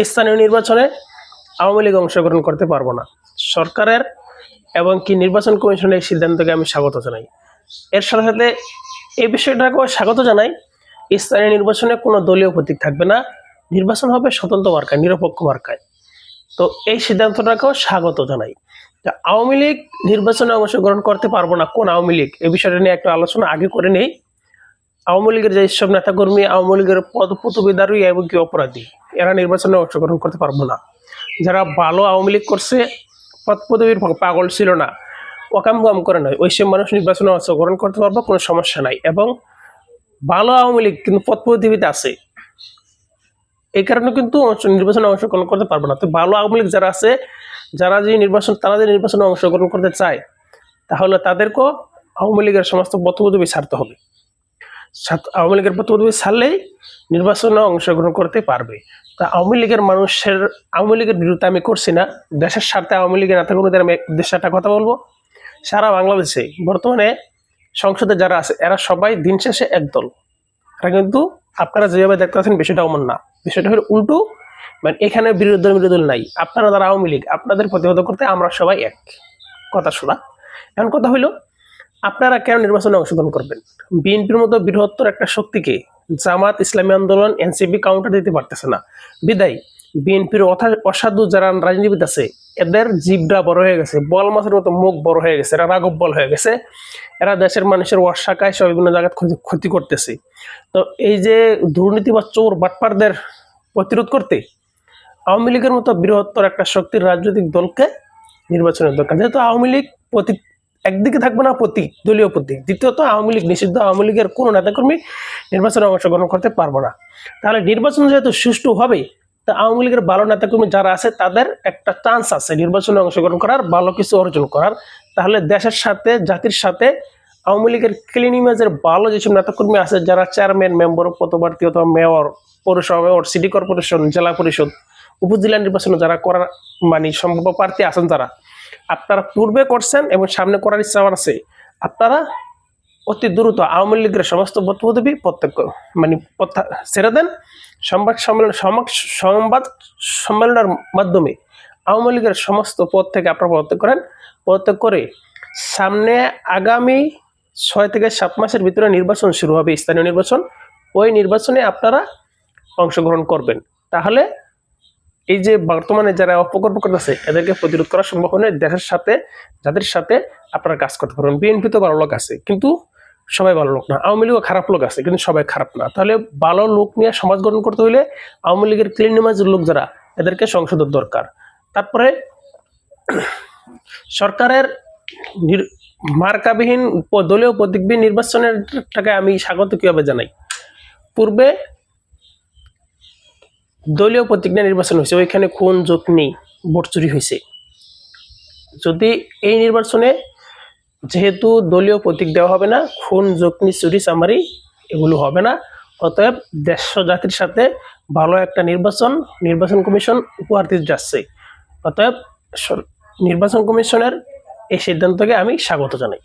স্থানীয় নির্বাচনে আওয়ামী লীগ অংশগ্রহণ করতে পারবো না। সরকারের এবং কি নির্বাচন কমিশনের এই সিদ্ধান্তকে আমি স্বাগত জানাই। এর সাথে সাথে এই বিষয়টাকেও স্বাগত জানাই, স্থানীয় নির্বাচনে কোনো দলীয় প্রতীক থাকবে না, নির্বাচন হবে স্বতন্ত্র মার্কায়, নিরপেক্ষ মার্কায়। তো এই সিদ্ধান্তটাকেও স্বাগত জানাই। আওয়ামী লীগ নির্বাচনে অংশগ্রহণ করতে পারবো না, কোন আওয়ামী লীগ, এই বিষয়টা নিয়ে একটা আলোচনা আগে করে নেই। আওয়ামী লীগের যেসব নেতাকর্মী আওয়ামী লীগের পদপদবীধারী এবং কি অপরাধী, এরা নির্বাচনে অংশগ্রহণ করতে পারবো না। যারা ভালো আওয়ামী লীগ করছে, পদপদবীর পাগল ছিল না, ওকাম গম করে নয়, ওইসব মানুষ নির্বাচনে অংশগ্রহণ করতে পারবো, কোনো সমস্যা নাই। এবং ভালো আওয়ামী লীগ কিন্তু পদপদবীতে আছে, এই কারণে কিন্তু নির্বাচনে অংশগ্রহণ করতে পারবো না। তো ভালো আওয়ামী লীগ যারা আছে, তারা যদি নির্বাচনে অংশগ্রহণ করতে চায়, তাহলে তাদেরকেও আওয়ামী লীগের সমস্ত পদপদবী ছাড়তে হবে। আওয়ামী লীগের পদপদবী ছাড়লেই নির্বাচনে অংশগ্রহণ করতে পারবে। তা আওয়ামী লীগের বিরুদ্ধে আমি করছি না, দেশের স্বার্থে আওয়ামী লীগের নেতাকর্মীদের আমি উদ্দেশ্যে একটা কথা বলবো। সারা বাংলাদেশে বর্তমানে সংসদে যারা আছে, এরা সবাই দিন শেষে একদল। এরা কিন্তু আপনারা যেভাবে দেখতে পাচ্ছেন বিষয়টা অমন না, বিষয়টা হলো উল্টো। মানে এখানে বিরোধী দল নাই, আপনারা যারা আওয়ামী লীগ, আপনাদের প্রতিহত করতে আমরা সবাই এক। কথা শোনা, এখন কথা হইলো, আপনারা কেন নির্বাচনে অংশগ্রহণ করবেন? বিএনপির মতো বৃহত্তর একটা শক্তিকে জামাত, ইসলামী আন্দোলন, এনসিপি কাউন্টার দিতে পারতেছে না। বিদায় বিএনপির অসাধু যারা রাজনীতিবিদ আছে, এদের জিভটা বড় হয়ে গেছে, বল মাছের মতো মুখ বড় হয়ে গেছে, এরা রাঘব বল হয়ে গেছে। এরা দেশের মানুষের ওয়াসাকায় সব বিভিন্ন জায়গায় ক্ষতি করতেছে। তো এই যে দুর্নীতি বা চোর বাটপারদের প্রতিরোধ করতে আওয়ামী লীগের মতো বৃহত্তর একটা শক্তির রাজনৈতিক দলকে নির্বাচনের দরকার। যেহেতু আওয়ামী লীগ প্রতীক একদিকে থাকবে না, প্রতীক দলীয় প্রতীক। দ্বিতীয়ত আওয়ামী লীগ নিষিদ্ধ, আওয়ামী লীগের কোনো নেতাকর্মী নির্বাচনে অংশগ্রহণ করতে পারবো না। তাহলে নির্বাচন যেহেতু সুষ্ঠু হবে, তা আওয়ামী লীগের ভালো নেতাকর্মী যারা আছে, তাদের একটা চান্স আছে নির্বাচনে অংশগ্রহণ করার, ভালো কিছু অর্জন করার। তাহলে দেশের সাথে, জাতির সাথে আওয়ামী লীগের ক্লিন ইমেজের ভালো যেসব নেতাকর্মী আছে, যারা চেয়ারম্যান, মেম্বার, পদপ্রার্থী অথবা মেয়র, পৌরসভা মেয়র, সিটি কর্পোরেশন, জেলা পরিষদ, উপজেলা নির্বাচনে যারা করার মানে সম্ভাব্য প্রার্থী আছেন, যারা আপনারা পূর্বে করছেন এবং সামনে করার ইচ্ছা আছে, আপনারা অতি দ্রুত আওয়ামী লীগের সমস্ত পদপদবী প্রত্যক্ষ ছেড়ে দেন। সংবাদ সম্মেলনের মাধ্যমে আওয়ামী লীগের সমস্ত পদ থেকে আপনারা পদত্যাগ করে সামনে আগামী 6 থেকে 7 মাসের ভিতরে নির্বাচন শুরু হবে, স্থানীয় নির্বাচন। ওই নির্বাচনে আপনারা অংশগ্রহণ করবেন। তাহলে এই যে বর্তমানে যারা অপকর্ম করতেছে, এদেরকে প্রতিরোধ করা সম্ভব হলে দেশের সাথে, যাদের সাথে আপনারা কাজ করতে পারবেন। বিএনপি তো ভালো লোক আছে, কিন্তু সবাই ভালো লোক না। আওয়ামী লীগও খারাপ লোক আছে, কিন্তু সবাই খারাপ না। তাহলে ভালো লোক নিয়ে সমাজ গঠন করতে হলে আওয়ামী লীগের ক্লিন ইমেজের লোক যারা, এদেরকে সংসদের দরকার। তারপরে সরকারের মার্কাবিহীন দলীয় প্রতীকবিহীন নির্বাচনেরটাকে আমি স্বাগত কিভাবে জানাই। পূর্বে দলীয় প্রতীক নিয়ে নির্বাচন হয়েছে, ওইখানে খুন জখনি ভোট চুরি হয়েছে। যদি এই নির্বাচনে যেহেতু দলীয় প্রতীক দেওয়া হবে না, খুন জখনি চুরি চামারি এগুলো হবে না, অতএব দেশ জাতির সাথে ভালো একটা নির্বাচন কমিশন উপহার দিতে যাচ্ছে। অতএব নির্বাচন কমিশনের এই সিদ্ধান্তকে আমি স্বাগত জানাই।